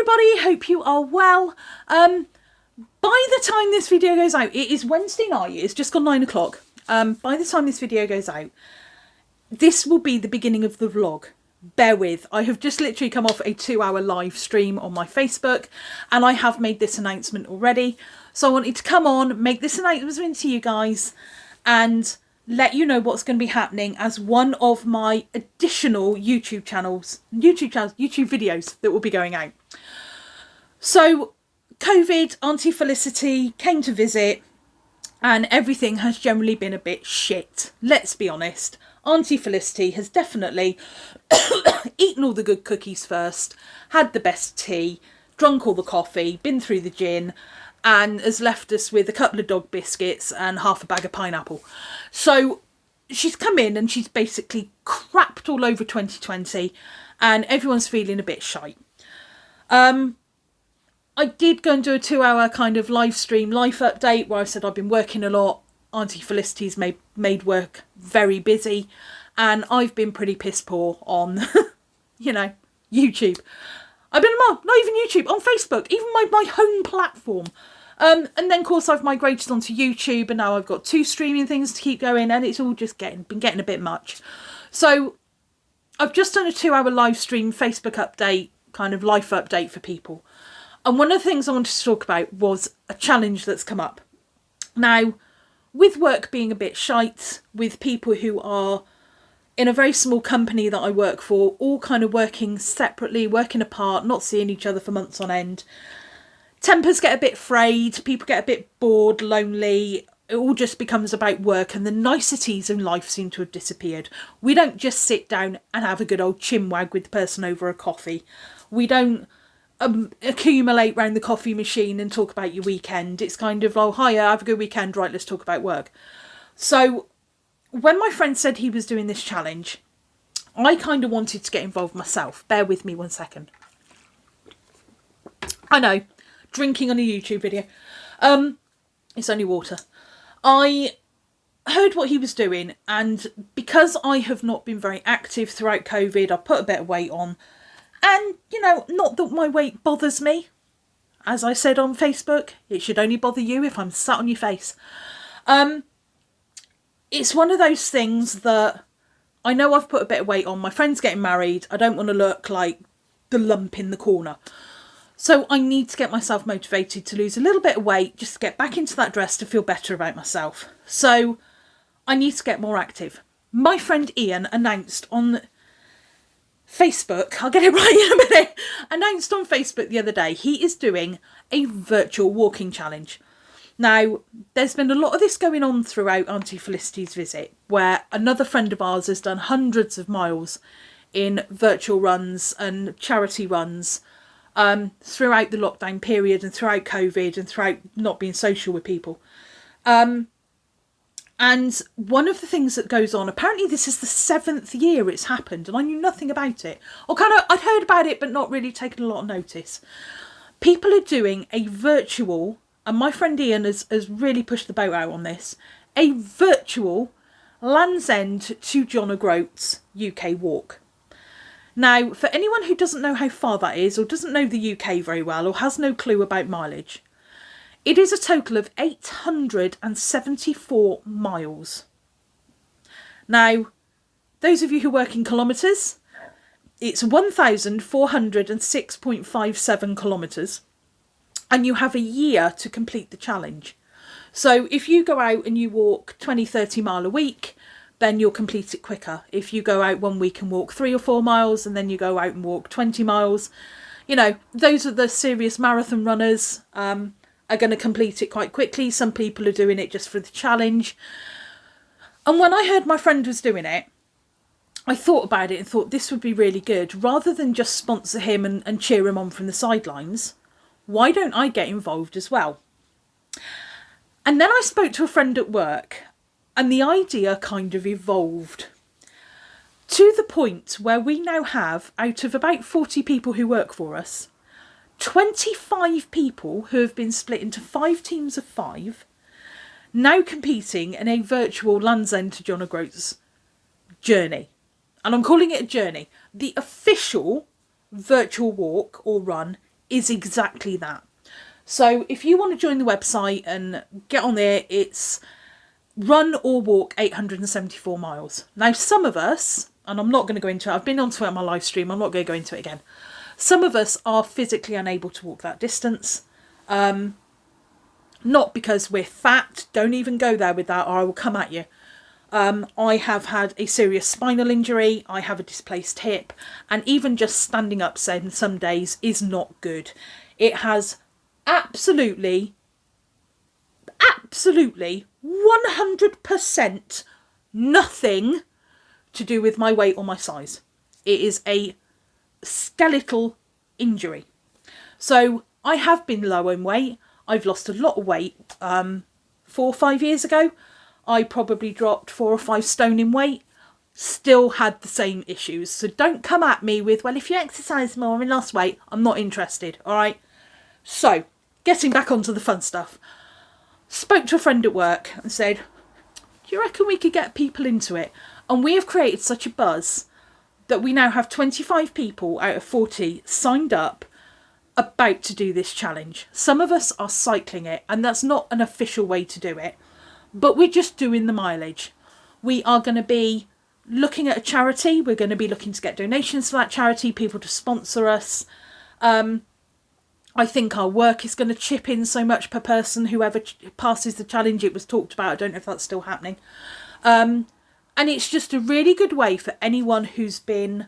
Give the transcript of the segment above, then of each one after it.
everybody, hope you are well. By the time this video goes out, it is Wednesday night, it's just gone 9 o'clock. By the time this video goes out, this will be the beginning of the vlog. Bear with, I have just literally come off a 2-hour live stream on my Facebook and I have made this announcement already. So I wanted to come on, make this announcement to you guys and let you know what's going to be happening as one of my additional YouTube videos that will be going out. So COVID, Auntie Felicity came to visit and everything has generally been a bit shit. Let's be honest. Auntie Felicity has definitely eaten all the good cookies first, had the best tea, drunk all the coffee, been through the gin, and has left us with a couple of dog biscuits and half a bag of pineapple. So she's come in and she's basically crapped all over 2020 and everyone's feeling a bit shite. I did go and do a 2-hour kind of live stream life update where I said I've been working a lot. Auntie Felicity's made work very busy and I've been pretty piss poor on, you know, YouTube. I've been, not even YouTube, on Facebook, even my home platform. And then of course I've migrated onto YouTube and now I've got 2 streaming things to keep going and it's all just been getting a bit much. So I've just done a 2-hour live stream Facebook update, kind of life update for people. And one of the things I wanted to talk about was a challenge that's come up. Now, with work being a bit shite, with people who are in a very small company that I work for, all kind of working separately, working apart, not seeing each other for months on end, tempers get a bit frayed, people get a bit bored, lonely, it all just becomes about work and the niceties in life seem to have disappeared. We don't just sit down and have a good old chinwag with the person over a coffee. We don't accumulate round the coffee machine and talk about your weekend. It's kind of, oh, hiya, have a good weekend, right, let's talk about work. So when my friend said he was doing this challenge, I kind of wanted to get involved myself. Bear with me one second. I know, drinking on a YouTube video. It's only water. I heard what he was doing and because I have not been very active throughout COVID, I put a bit of weight on. And, you know, not that my weight bothers me. As I said on Facebook, it should only bother you if I'm sat on your face. It's one of those things that I know I've put a bit of weight on. My friend's getting married. I don't want to look like the lump in the corner. So I need to get myself motivated to lose a little bit of weight, just to get back into that dress to feel better about myself. So I need to get more active. My friend Ian announced on Facebook, I'll get it right in a minute, announced on Facebook the other day, he is doing a virtual walking challenge. Now, there's been a lot of this going on throughout Auntie Felicity's visit, where another friend of ours has done hundreds of miles in virtual runs and charity runs throughout the lockdown period and throughout COVID and throughout not being social with people. And one of the things that goes on, apparently this is the 7th year it's happened and I knew nothing about it. Or kind of, I'd heard about it but not really taken a lot of notice. People are doing a virtual, and my friend Ian has really pushed the boat out on this, a virtual Land's End to John O'Groats UK walk. Now, for anyone who doesn't know how far that is or doesn't know the UK very well or has no clue about mileage, it is a total of 874 miles. Now, those of you who work in kilometres, it's 1,406.57 kilometres and you have a year to complete the challenge. So if you go out and you walk 20-30 mile a week, then you'll complete it quicker. If you go out one week and walk 3 or 4 miles and then you go out and walk 20 miles, you know, those are the serious marathon runners. Are going to complete it quite quickly. Some people are doing it just for the challenge. And when I heard my friend was doing it, I thought about it and thought this would be really good. Rather than just sponsor him and cheer him on from the sidelines, why don't I get involved as well? And then I spoke to a friend at work and the idea kind of evolved to the point where we now have, out of about 40 people who work for us, 25 people who have been split into 5 teams of 5, now competing in a virtual Land's End to John O'Groats journey. And I'm calling it a journey. The official virtual walk or run is exactly that. So if you want to join the website and get on there, it's run or walk 874 miles. Now, some of us, and I'm not going to go into it, I've been onto it on my live stream, I'm not going to go into it again. Some of us are physically unable to walk that distance. Not because we're fat, don't even go there with that or I will come at you. I have had a serious spinal injury, I have a displaced hip, and even just standing up some days is not good. It has absolutely 100% nothing to do with my weight or my size. It is a skeletal injury. So I have been low in weight. I've lost a lot of weight. 4 or 5 years ago, I probably dropped 4 or 5 stone in weight. Still had the same issues. So don't come at me with, well, if you exercise more and lost weight, I'm not interested. All right. So getting back onto the fun stuff. Spoke to a friend at work and said, do you reckon we could get people into it? And we have created such a buzz that we now have 25 people out of 40 signed up about to do this challenge. Some of us are cycling it, and that's not an official way to do it, but we're just doing the mileage. We are going to be looking at a charity. We're going to be looking to get donations for that charity, people to sponsor us. I think our work is going to chip in so much per person, whoever passes the challenge. It was talked about. I don't know if that's still happening. And it's just a really good way for anyone who's been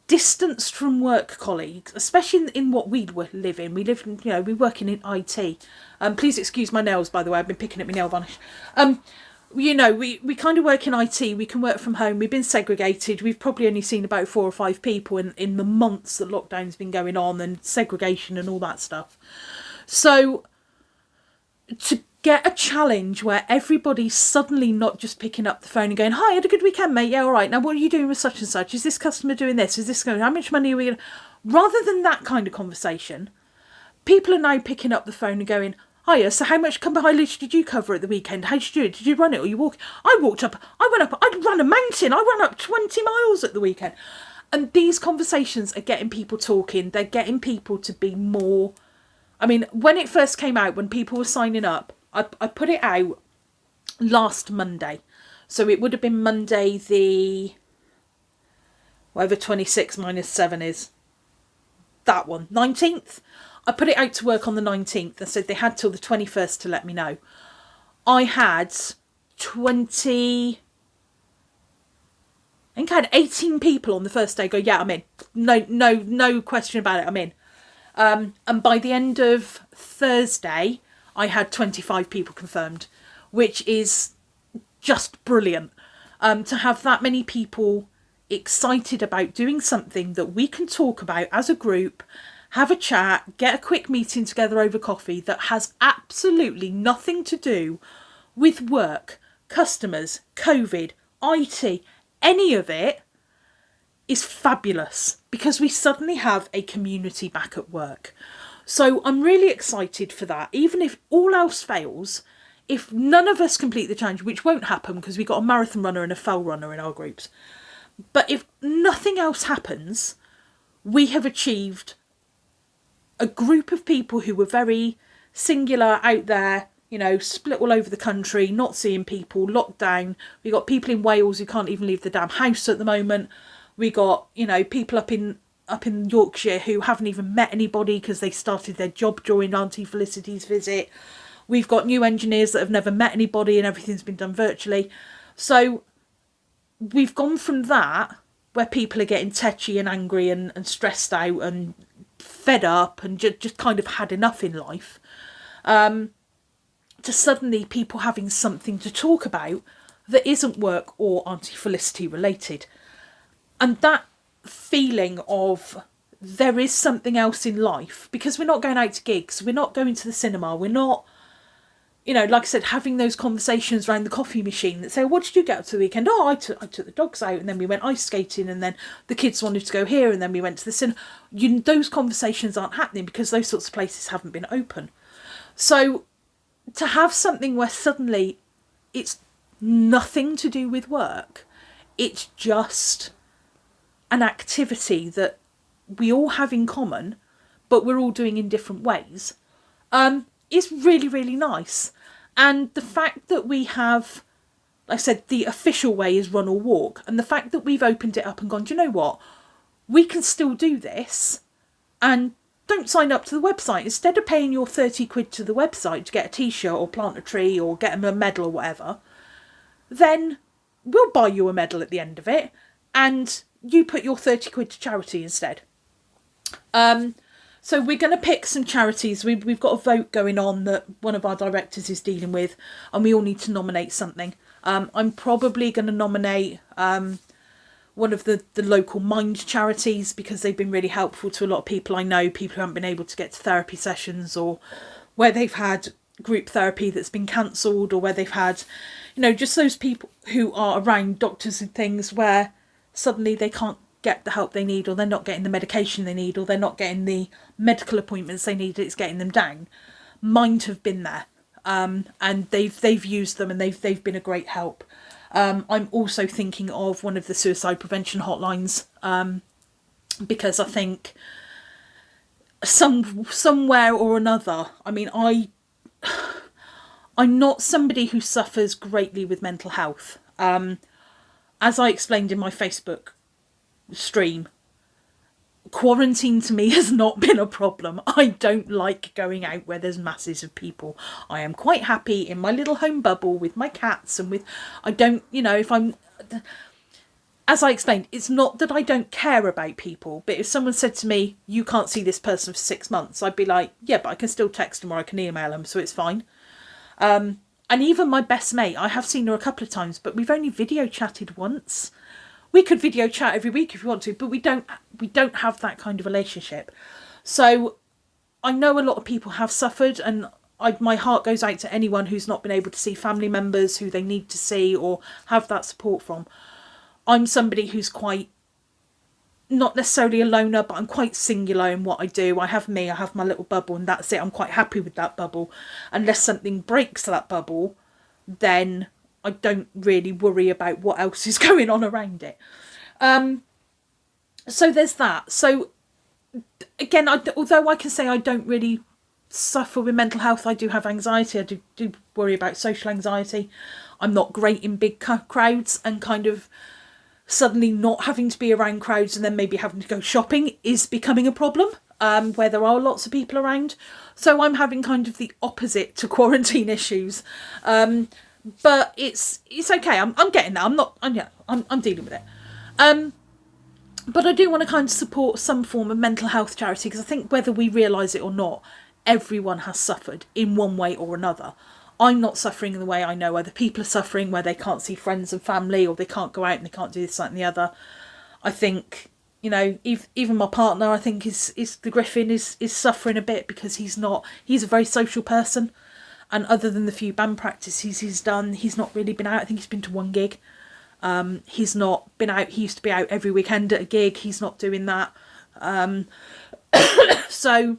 distanced from work colleagues, especially in what we live in. We live in, we work in IT. Please excuse my nails, by the way. I've been picking at my nail varnish. We kind of work in IT. We can work from home. We've been segregated. We've probably only seen about 4 or 5 people in the months that lockdown's been going on, and segregation and all that stuff. So to get a challenge where everybody's suddenly not just picking up the phone and going, hi, I had a good weekend, mate. Yeah, all right. Now, what are you doing with such and such? Is this customer doing this? Is this going? How much money are we going to... Rather than that kind of conversation, people are now picking up the phone and going, hiya, so how much mileage did you cover at the weekend? How did you do it? Did you run it or you walk? I went up, I ran a mountain. I ran up 20 miles at the weekend. And these conversations are getting people talking. They're getting people to be more... I mean, when it first came out, when people were signing up, I put it out last Monday. So it would have been Monday the... whatever 26 minus 7 is. That one. 19th. I put it out to work on the 19th and said they had till the 21st to let me know. I had 20... I think I had 18 people on the first day go, yeah, I'm in. No question about it, I'm in. And by the end of Thursday, I had 25 people confirmed, which is just brilliant. To have that many people excited about doing something that we can talk about as a group, have a chat, get a quick meeting together over coffee that has absolutely nothing to do with work, customers, COVID, IT, any of it, is fabulous because we suddenly have a community back at work. So I'm really excited for that. Even if all else fails, if none of us complete the challenge, which won't happen because we've got a marathon runner and a fell runner in our groups, but if nothing else happens, we have achieved a group of people who were very singular out there, split all over the country, not seeing people, locked down. We got people in Wales who can't even leave the damn house at the moment. We got, people up in Yorkshire who haven't even met anybody because they started their job during Auntie Felicity's visit. We've got new engineers that have never met anybody and everything's been done virtually. So we've gone from that, where people are getting tetchy and angry and stressed out and fed up and just kind of had enough in life, to suddenly people having something to talk about that isn't work or Auntie Felicity related. And that feeling of there is something else in life, because we're not going out to gigs, we're not going to the cinema, we're not, like I said, having those conversations around the coffee machine that say, what did you get up to the weekend? Oh, I took the dogs out and then we went ice skating and then the kids wanted to go here and then we went to the cinema. Those conversations aren't happening because those sorts of places haven't been open. So to have something where suddenly it's nothing to do with work, it's just an activity that we all have in common, but we're all doing in different ways, is really, really nice. And the fact that we have, like I said, the official way is run or walk, and the fact that we've opened it up and gone, do you know what, we can still do this, and don't sign up to the website. Instead of paying your 30 quid to the website to get a t-shirt or plant a tree or get them a medal or whatever, then we'll buy you a medal at the end of it, and you put your 30 quid to charity instead. So we're going to pick some charities. We've got a vote going on that one of our directors is dealing with, and we all need to nominate something. I'm probably going to nominate one of the local Mind charities, because they've been really helpful to a lot of people I know, people who haven't been able to get to therapy sessions, or where they've had group therapy that's been cancelled, or where they've had, just those people who are around doctors and things where suddenly they can't get the help they need, or they're not getting the medication they need, or they're not getting the medical appointments they need, it's getting them down. Mind have been there, and they've used them, and they've been a great help. I'm also thinking of one of the suicide prevention hotlines, because I think somewhere or another, I mean, I'm not somebody who suffers greatly with mental health. As I explained in my Facebook stream, quarantine to me has not been a problem. I don't like going out where there's masses of people. I am quite happy in my little home bubble with my cats, and with, I don't, if I'm, as I explained, it's not that I don't care about people, but if someone said to me, you can't see this person for 6 months, I'd be like, yeah, but I can still text them or I can email them, so it's fine. And even my best mate, I have seen her a couple of times, but we've only video chatted once. We could video chat every week if you want to, but we don't have that kind of relationship. So I know a lot of people have suffered, and my heart goes out to anyone who's not been able to see family members who they need to see or have that support from. I'm somebody who's quite, not necessarily a loner, but I'm quite singular in what I do. I have me, I have my little bubble, and that's it. I'm quite happy with that bubble. Unless something breaks that bubble, then I don't really worry about what else is going on around it. So there's that. So again, although I can say I don't really suffer with mental health, I do have anxiety. I do worry about social anxiety. I'm not great in big crowds, and kind of suddenly not having to be around crowds and then maybe having to go shopping is becoming a problem, where there are lots of people around. So I'm having kind of the opposite to quarantine issues. But it's okay. I'm getting there. I'm dealing with it. But I do want to kind of support some form of mental health charity, because I think whether we realise it or not, everyone has suffered in one way or another. I'm not suffering in the way I know other people are suffering, where they can't see friends and family, or they can't go out and they can't do this, that and the other. I think, even my partner, I think is the Griffin is suffering a bit, because he's a very social person. And other than the few band practices he's done, he's not really been out. I think he's been to one gig. He's not been out. He used to be out every weekend at a gig. He's not doing that. So,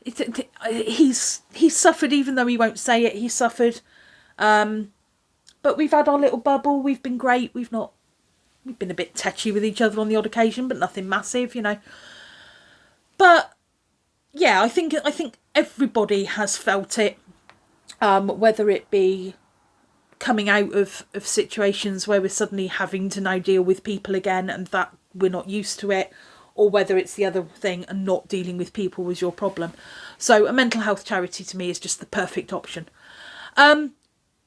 he's suffered, even though he won't say it. He's suffered. But we've had our little bubble. We've been great. We've been a bit tetchy with each other on the odd occasion, but nothing massive, But yeah, I think everybody has felt it, whether it be coming out of situations where we're suddenly having to now deal with people again, and that we're not used to it, or whether it's the other thing and not dealing with people was your problem. So a mental health charity to me is just the perfect option.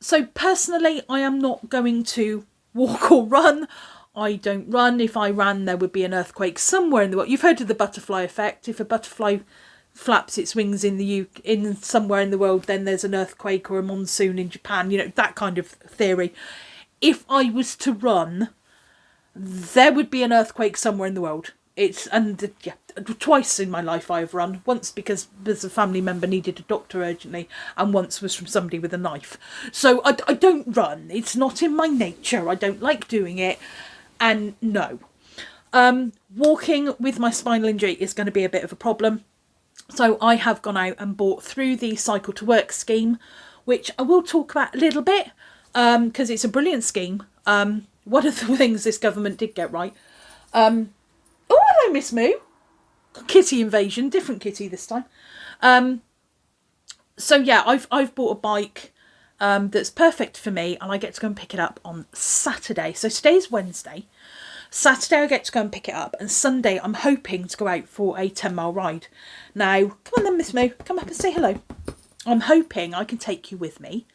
So personally, I am not going to walk or run. I don't run. If I ran, there would be an earthquake somewhere in the world. You've heard of the butterfly effect. If a butterfly flaps its wings in somewhere in the world, then there's an earthquake or a monsoon in Japan, that kind of theory. If I was to run, there would be an earthquake somewhere in the world. Twice in my life I've run. Once because there's a family member needed a doctor urgently, and once was from somebody with a knife. So I don't run. It's not in my nature. I don't like doing it. And no. Walking with my spinal injury is going to be a bit of a problem. So I have gone out and bought through the Cycle to Work scheme, which I will talk about a little bit, because it's a brilliant scheme. One of the things this government did get right. Oh, hello, Miss Moo. kitty invasion, different kitty this time. So yeah, I've bought a bike that's perfect for me, and I get to go and pick it up on Saturday. So today's Wednesday. Saturday I get to go and pick it up, and Sunday I'm hoping to go out for a 10-mile ride. Now, come on then, Miss Moo, come up and say hello. I'm hoping I can take you with me.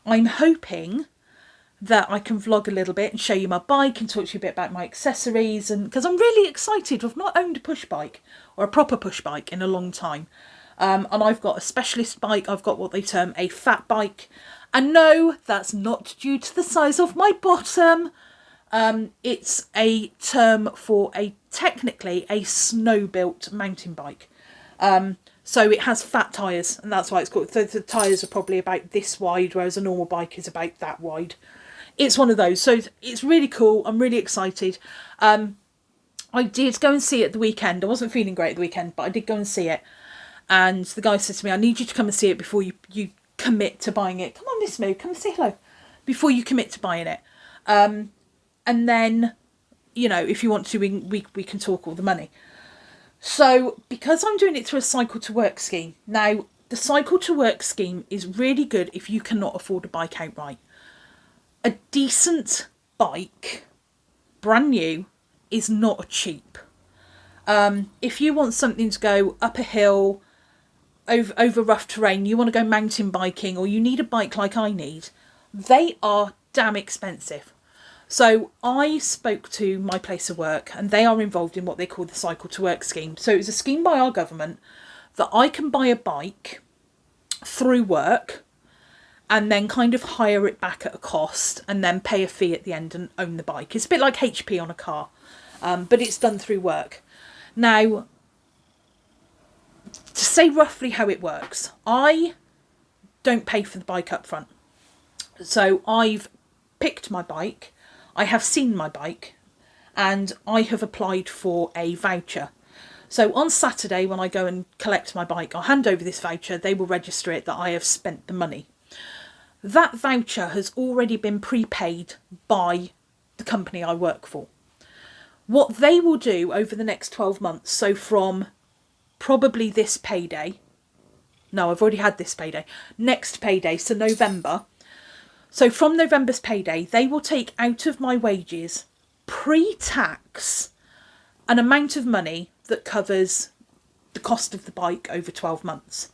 I'm hoping that I can vlog a little bit and show you my bike and talk to you a bit about my accessories, and because I'm really excited. I've not owned a push bike or a proper push bike in a long time. And I've got a specialist bike. I've got what they term a fat bike. And no, that's not due to the size of my bottom. It's a term for technically a snow-built mountain bike. So it has fat tyres, and that's why it's called. The tyres are probably about this wide, whereas a normal bike is about that wide. It's one of those. So it's really cool. I'm really excited. I did go and see it the weekend. I wasn't feeling great at the weekend, but I did go and see it. And the guy said to me, I need you to come and see it before you commit to buying it. Come on, Miss Moo, come and say hello. Before you commit to buying it. And then, you know, if you want to, we can talk all the money. So, because I'm doing it through a cycle to work scheme. Now, the cycle to work scheme is really good if you cannot afford a bike outright. A decent bike, brand new, is not cheap. If you want something to go up a hill, over rough terrain, you want to go mountain biking, or you need a bike like I need, they are damn expensive. So I spoke to my place of work, and they are involved in what they call the cycle to work scheme. So it's a scheme by our government that I can buy a bike through work and then kind of hire it back at a cost and then pay a fee at the end and own the bike. It's a bit like HP on a car, but it's done through work. Now, to say roughly how it works, I don't pay for the bike up front. So I've picked my bike, I have seen my bike, and I have applied for a voucher. So on Saturday, when I go and collect my bike, I'll hand over this voucher. They will register it that I have spent the money. That voucher has already been prepaid by the company I work for. What they will do over the next 12 months, so from probably this payday, no, I've already had this payday, next payday, so November. So from November's payday, they will take out of my wages, pre-tax, an amount of money that covers the cost of the bike over 12 months.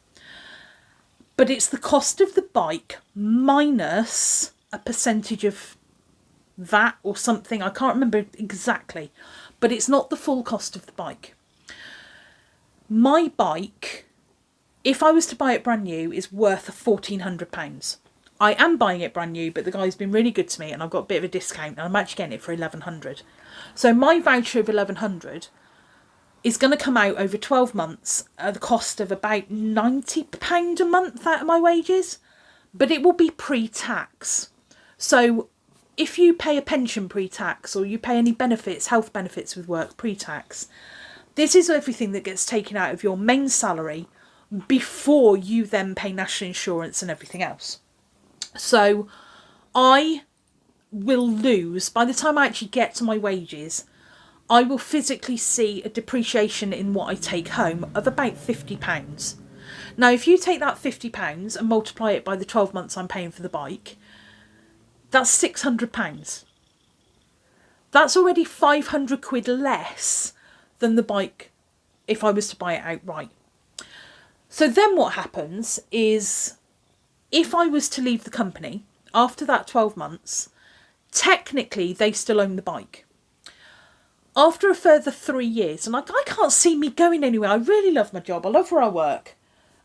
But it's the cost of the bike minus a percentage of VAT or something. I can't remember exactly, but it's not the full cost of the bike. My bike, if I was to buy it brand new, is worth £1,400. I am buying it brand new, but the guy's been really good to me and I've got a bit of a discount, and I'm actually getting it for £1,100. So my voucher of £1,100 is going to come out over 12 months at the cost of about £90 a month out of my wages, but it will be pre-tax. So if you pay a pension pre-tax, or you pay any benefits, health benefits with work pre-tax, this is everything that gets taken out of your main salary before you then pay national insurance and everything else. So I will lose, by the time I actually get to my wages, I will physically see a depreciation in what I take home of about £50. Now, if you take that £50 and multiply it by the 12 months I'm paying for the bike, that's £600. That's already 500 quid less than the bike if I was to buy it outright. So then what happens is, if I was to leave the company after that 12 months, technically they still own the bike. After a further 3 years, and I can't see me going anywhere. I really love my job. I love where I work.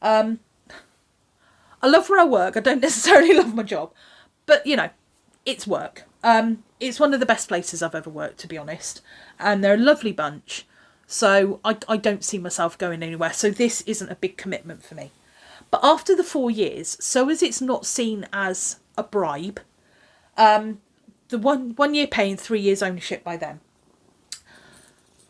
I love where I work. I don't necessarily love my job, but you know, it's work. It's one of the best places I've ever worked, to be honest. And they're a lovely bunch. So I don't see myself going anywhere. So this isn't a big commitment for me. But after the 4 years, so as it's not seen as a bribe, the one year pay and 3 years ownership by them.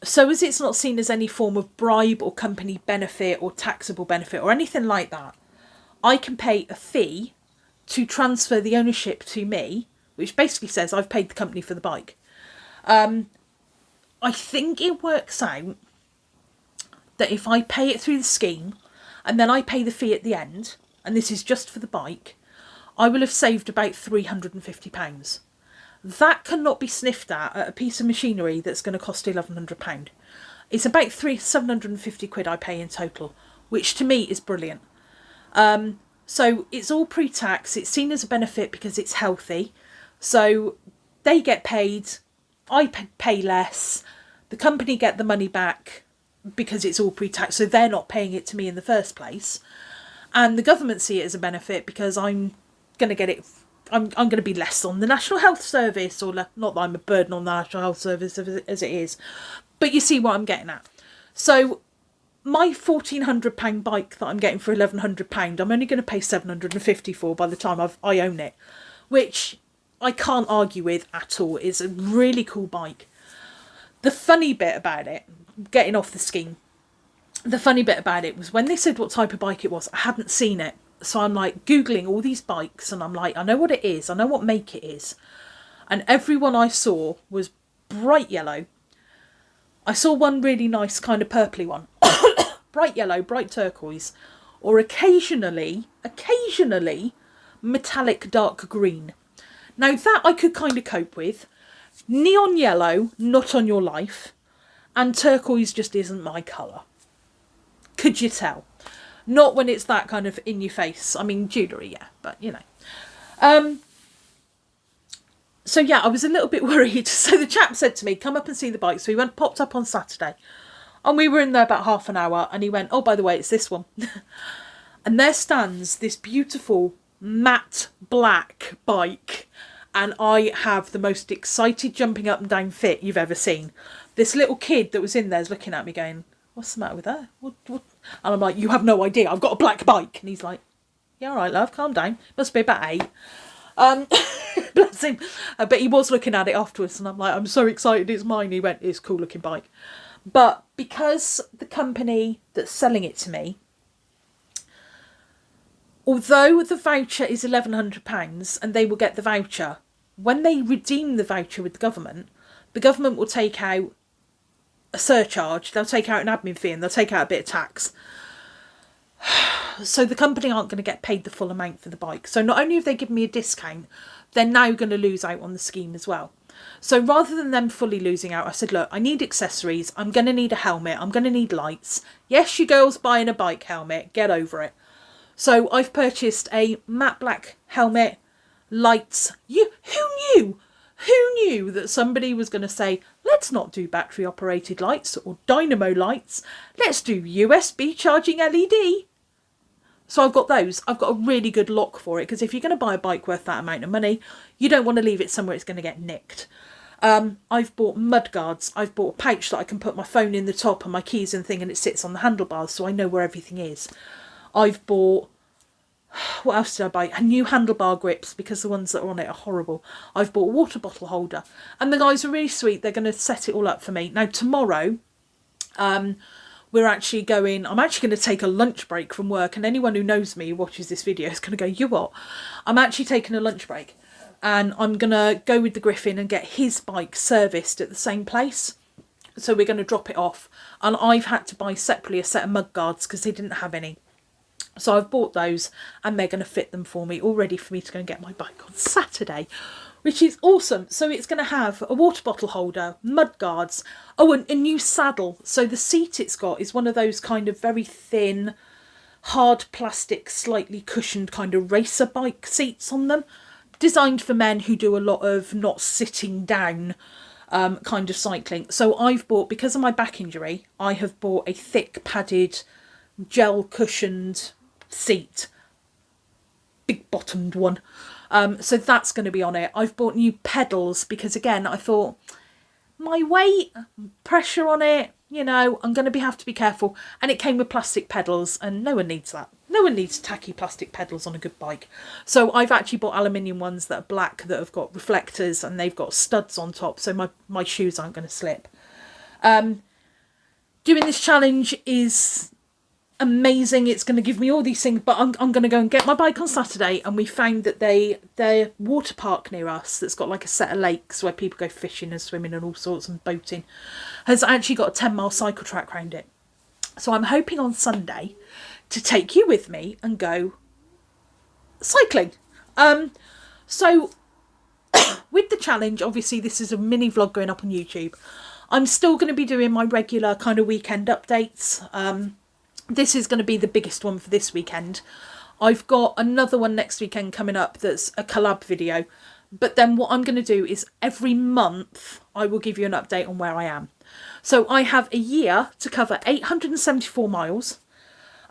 So as it's not seen as any form of bribe or company benefit or taxable benefit or anything like that, I can pay a fee to transfer the ownership to me, which basically says I've paid the company for the bike. I think it works out that if I pay it through the scheme and then I pay the fee at the end, and this is just for the bike, I will have saved about £350. That cannot be sniffed at a piece of machinery that's going to cost £1,100. It's about 750 quid I pay in total, which to me is brilliant. So it's all pre-tax. It's seen as a benefit because it's healthy. So they get paid, I pay less, the company get the money back because it's all pre-tax, so they're not paying it to me in the first place. And the government see it as a benefit because I'm going to get it, I'm going to be less on the National Health Service, or not that I'm a burden on the National Health Service as it is, but you see what I'm getting at. So my £1,400 bike that I'm getting for £1,100, I'm only going to pay £750 for by the time I own it, which I can't argue with at all. It's a really cool bike. The funny bit about it, getting off the scheme, the funny bit about it was when they said what type of bike it was, I hadn't seen it. So I'm like Googling all these bikes and I'm like, I know what it is. I know what make it is. And every one I saw was bright yellow. I saw one really nice kind of purpley one. Bright yellow, bright turquoise. Or occasionally, metallic dark green. Now that I could kind of cope with. Neon yellow, not on your life. And turquoise just isn't my colour. Could you tell? Not when it's that kind of in your face. I mean, jewellery, yeah, but you know. So yeah, I was a little bit worried. So the chap said to me, come up and see the bike. So he popped up on Saturday. And we were in there about half an hour. And he went, oh, by the way, it's this one. And there stands this beautiful matte black bike. And I have the most excited jumping up and down fit you've ever seen. This little kid that was in there is looking at me going, what's the matter with her? What? And I'm like, you have no idea. I've got a black bike. And he's like, yeah, all right, love, calm down. Must be about 8. Bless him. But he was looking at it afterwards. And I'm like, I'm so excited it's mine. He went, it's a cool looking bike. But because the company that's selling it to me, although the voucher is £1,100 and they will get the voucher, when they redeem the voucher with the government will take out a surcharge, they'll take out an admin fee and they'll take out a bit of tax. So the company aren't going to get paid the full amount for the bike. So not only have they given me a discount, they're now going to lose out on the scheme as well. So rather than them fully losing out, I said, look, I need accessories. I'm going to need a helmet. I'm going to need lights. Yes, you girls buying a bike helmet. Get over it. So I've purchased a matte black helmet, lights. Who knew? Who knew that somebody was going to say, let's not do battery operated lights or dynamo lights. Let's do USB charging LED. So I've got those. I've got a really good lock for it because if you're going to buy a bike worth that amount of money, you don't want to leave it somewhere it's going to get nicked. I've bought mud guards. I've bought a pouch that I can put my phone in the top and my keys and thing and it sits on the handlebars so I know where everything is. I've bought... What else did I buy? New handlebar grips because the ones that are on it are horrible. I've bought a water bottle holder. And the guys are really sweet. They're going to set it all up for me. Now, tomorrow, we're actually going... I'm actually going to take a lunch break from work. And anyone who knows me who watches this video is going to go, you what? I'm actually taking a lunch break. And I'm going to go with the Griffin and get his bike serviced at the same place. So we're going to drop it off. And I've had to buy separately a set of mud guards because they didn't have any. So I've bought those and they're going to fit them for me, all ready for me to go and get my bike on Saturday, which is awesome. So it's going to have a water bottle holder, mud guards, oh, and a new saddle. So the seat it's got is one of those kind of very thin, hard plastic, slightly cushioned kind of racer bike seats on them, designed for men who do a lot of not sitting down kind of cycling. So I've bought, because of my back injury, I have bought a thick padded gel cushioned seat, big bottomed one, so that's going to be on it. I've bought new pedals because again I thought my weight, pressure on it, you know, I'm going to have to be careful, and it came with plastic pedals and no one needs that. No one needs tacky plastic pedals on a good bike. So I've actually bought aluminium ones that are black that have got reflectors and they've got studs on top so my shoes aren't going to slip. Doing this challenge is amazing. It's going to give me all these things, but I'm going to go and get my bike on Saturday. And we found that their water park near us that's got like a set of lakes where people go fishing and swimming and all sorts and boating has actually got a 10-mile cycle track around it. So I'm hoping on Sunday to take you with me and go cycling. So with the challenge, obviously this is a mini vlog going up on YouTube. I'm still going to be doing my regular kind of weekend updates. This is going to be the biggest one for this weekend. I've got another one next weekend coming up that's a collab video. But then what I'm going to do is every month I will give you an update on where I am. So I have a year to cover 874 miles.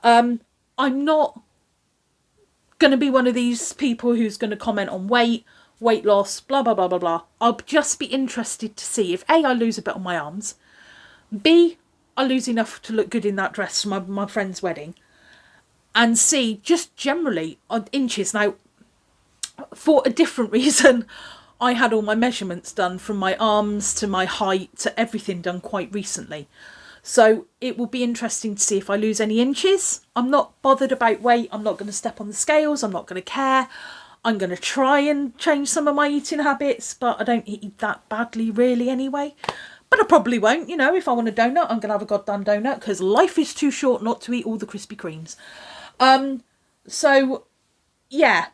I'm not going to be one of these people who's going to comment on weight loss, blah, blah, blah, blah, blah. I'll just be interested to see if A, I lose a bit on my arms, B, I lose enough to look good in that dress for my friend's wedding, and C, just generally on inches. Now, for a different reason, I had all my measurements done from my arms to my height to everything done quite recently. So it will be interesting to see if I lose any inches. I'm not bothered about weight. I'm not going to step on the scales. I'm not going to care. I'm going to try and change some of my eating habits, but I don't eat that badly really anyway. But I probably won't, you know, if I want a donut, I'm going to have a goddamn donut because life is too short not to eat all the Krispy Kremes. So, yeah,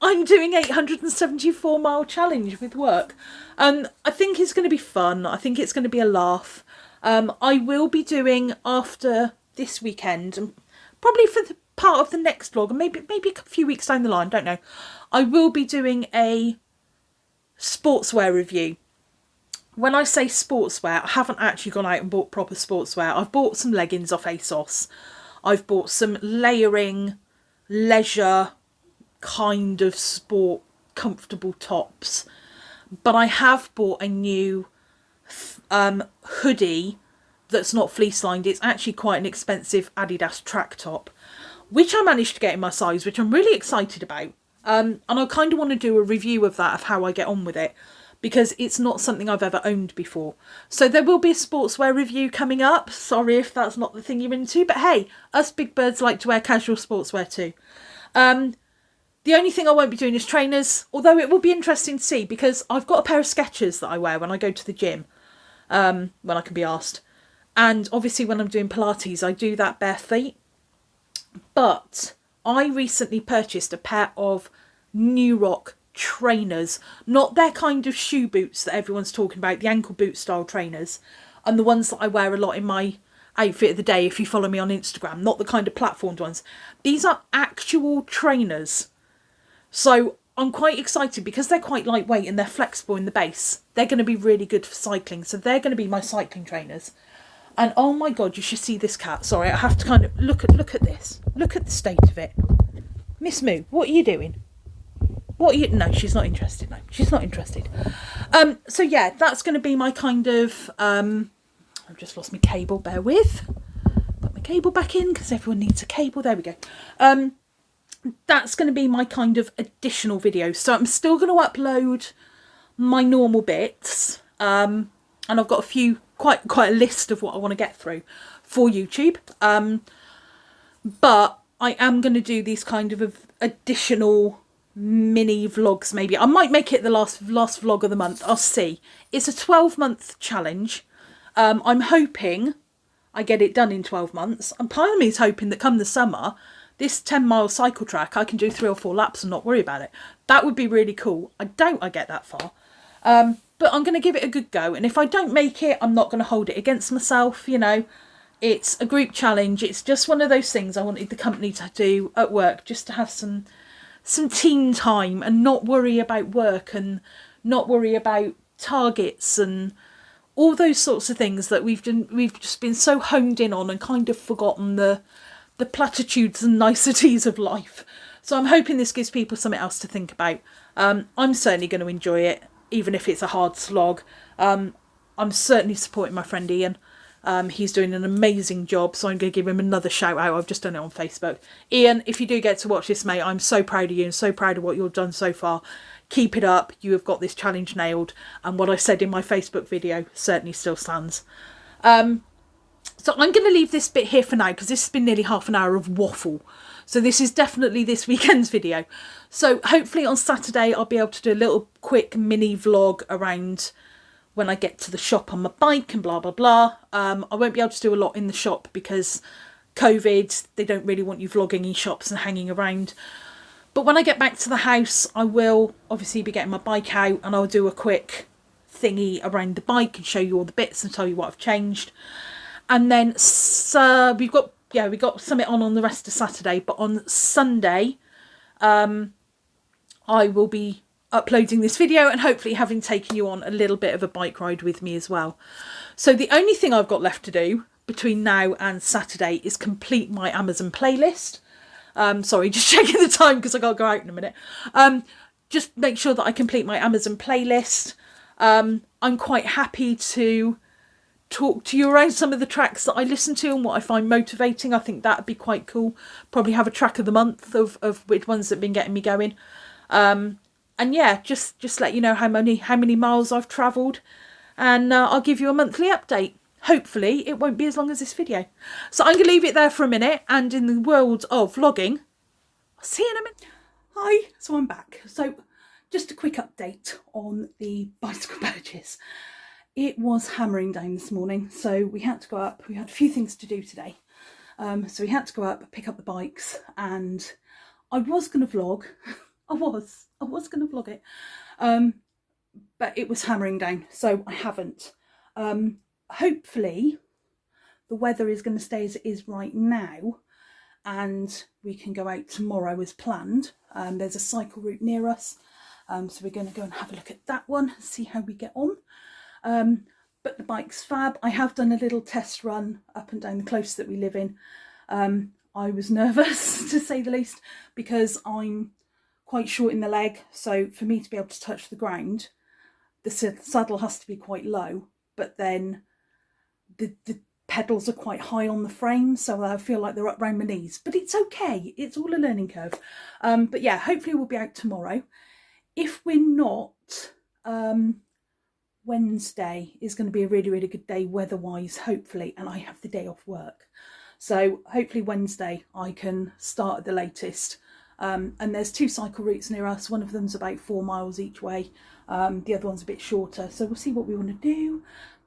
I'm doing 874 mile challenge with work. I think it's going to be fun. I think it's going to be a laugh. I will be doing after this weekend, and probably for the part of the next vlog, and maybe a few weeks down the line, don't know. I will be doing a sportswear review. When I say sportswear, I haven't actually gone out and bought proper sportswear. I've bought some leggings off ASOS. I've bought some layering, leisure, kind of sport, comfortable tops. But I have bought a new hoodie that's not fleece lined. It's actually quite an expensive Adidas track top, which I managed to get in my size, which I'm really excited about. And I kind of want to do a review of that, of how I get on with it, because it's not something I've ever owned before. So there will be a sportswear review coming up. Sorry if that's not the thing you're into, but hey, us big birds like to wear casual sportswear too. The only thing I won't be doing is trainers, although it will be interesting to see, because I've got a pair of Skechers that I wear when I go to the gym, when I can be asked. And obviously when I'm doing Pilates, I do that bare feet. But I recently purchased a pair of New Rock trainers, not their kind of shoe boots that everyone's talking about, the ankle boot style trainers, and the ones that I wear a lot in my outfit of the day if you follow me on Instagram, not the kind of platformed ones. These are actual trainers. So I'm quite excited because they're quite lightweight and they're flexible in the base. They're going to be really good for cycling. So they're going to be my cycling trainers. And oh my God, you should see this cat. Sorry, I have to kind of look at this. Look at the state of it. Miss Moo, what are you doing? What are you... No, she's not interested. No, she's not interested. So yeah, that's going to be my kind of... I've just lost my cable, bear with. Put my cable back in because everyone needs a cable. There we go. That's going to be my kind of additional video. So I'm still going to upload my normal bits. And I've got a few... quite a list of what I want to get through for YouTube. But I am going to do these kind of additional mini vlogs maybe. I might make it the last vlog of the month. I'll see. It's a 12-month challenge. I'm hoping I get it done in 12 months. And part of me is hoping that come the summer, this 10-mile cycle track, I can do 3 or 4 laps and not worry about it. That would be really cool. I doubt I get that far. But I'm going to give it a good go. And if I don't make it, I'm not going to hold it against myself, you know. It's a group challenge. It's just one of those things I wanted the company to do at work, just to have some team time and not worry about work and not worry about targets and all those sorts of things that we've just been so honed in on and kind of forgotten the platitudes and niceties of life. So I'm hoping this gives people something else to think about. I'm certainly going to enjoy it, even if it's a hard slog. I'm certainly supporting my friend Ian. He's doing an amazing job, so I'm going to give him another shout out. I've just done it on Facebook. Ian, if you do get to watch this, mate, I'm so proud of you and so proud of what you've done so far. Keep it up. You have got this challenge nailed. And what I said in my Facebook video certainly still stands. So I'm going to leave this bit here for now because this has been nearly half an hour of waffle. So this is definitely this weekend's video. So hopefully on Saturday I'll be able to do a little quick mini vlog around when I get to the shop on my bike and blah, blah, blah. I won't be able to do a lot in the shop because COVID, they don't really want you vlogging in shops and hanging around. But when I get back to the house, I will obviously be getting my bike out and I'll do a quick thingy around the bike and show you all the bits and tell you what I've changed. And then we've got something on the rest of Saturday, but on Sunday, I will be uploading this video and hopefully having taken you on a little bit of a bike ride with me as well. So the only thing I've got left to do between now and Saturday is complete my Amazon playlist. Sorry, just checking the time because I got to go out in a minute. Just make sure that I complete my Amazon playlist. I'm quite happy to talk to you around some of the tracks that I listen to and what I find motivating. I think that'd be quite cool. Probably have a track of the month of which ones that have been getting me going. And yeah, just let you know how many miles I've travelled, and I'll give you a monthly update. Hopefully it won't be as long as this video. So I'm going to leave it there for a minute, and in the world of vlogging, I'll see you in a minute. Hi, so I'm back. So just a quick update on the bicycle purchase. It was hammering down this morning, so we had to go up. We had a few things to do today. So we had to go up, pick up the bikes, and I was going to vlog. I was going to vlog it, but it was hammering down, so I haven't. Hopefully the weather is going to stay as it is right now and we can go out tomorrow as planned. There's a cycle route near us, so we're going to go and have a look at that one, see how we get on. But the bike's fab. I have done a little test run up and down the close that we live in. I was nervous to say the least because I'm quite short in the leg, so for me to be able to touch the ground, the saddle has to be quite low, but then the pedals are quite high on the frame, so I feel like they're up round my knees, but it's okay, it's all a learning curve. But yeah, hopefully we'll be out tomorrow. If we're not, Wednesday is going to be a really, really good day weather-wise, hopefully, and I have the day off work. So hopefully Wednesday I can start at the latest. And there's 2 cycle routes near us. One of them's about 4 miles each way. The other one's a bit shorter. So we'll see what we want to do,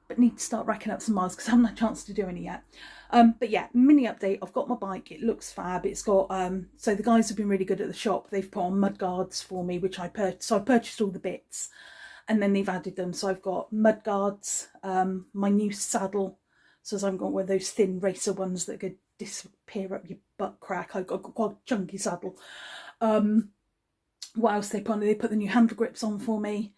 but need to start racking up some miles because I haven't had a chance to do any yet. But yeah, mini update. I've got my bike. It looks fab. It's got, so the guys have been really good at the shop. They've put on mud guards for me, which I purchased. So I purchased all the bits and then they've added them. So I've got mud guards, my new saddle. So as I've got one of those thin racer ones that could disappear up your butt crack. I've got quite a chunky saddle. What else they put on? They put the new handle grips on for me.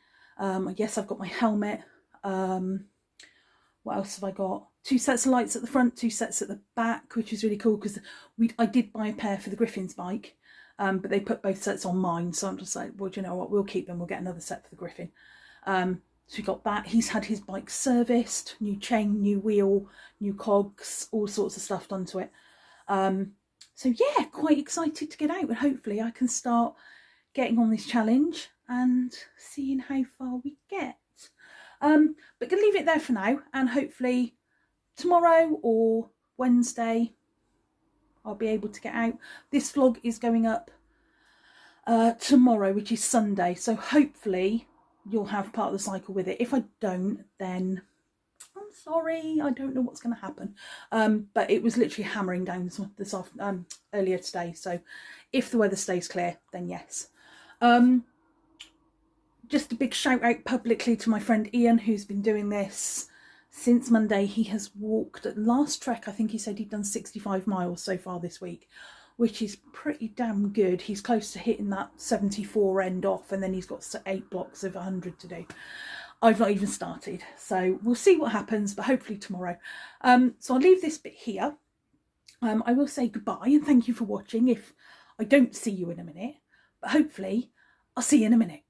Yes, I've got my helmet. What else have I got? 2 sets of lights at the front, 2 sets at the back, which is really cool because I did buy a pair for the Griffin's bike, but they put both sets on mine. So I'm just like, well, do you know what? We'll keep them. We'll get another set for the Griffin. So we got that. He's had his bike serviced, new chain, new wheel, new cogs, all sorts of stuff done to it. So yeah, quite excited to get out and hopefully I can start getting on this challenge and seeing how far we get. But gonna leave it there for now, and hopefully tomorrow or Wednesday I'll be able to get out. This vlog is going up tomorrow, which is Sunday, so hopefully you'll have part of the cycle with it. If I don't, then I'm sorry, I don't know what's going to happen. But it was literally hammering down earlier today, so if the weather stays clear, then yes. Just a big shout out publicly to my friend Ian, who's been doing this since Monday. He has walked at last trek, I think he said he'd done 65 miles so far this week, which is pretty damn good. He's close to hitting that 74 end off, and then he's got 8 blocks of 100 to do. I've not even started, so we'll see what happens, but hopefully tomorrow. So I'll leave this bit here. I will say goodbye and thank you for watching if I don't see you in a minute, but hopefully I'll see you in a minute.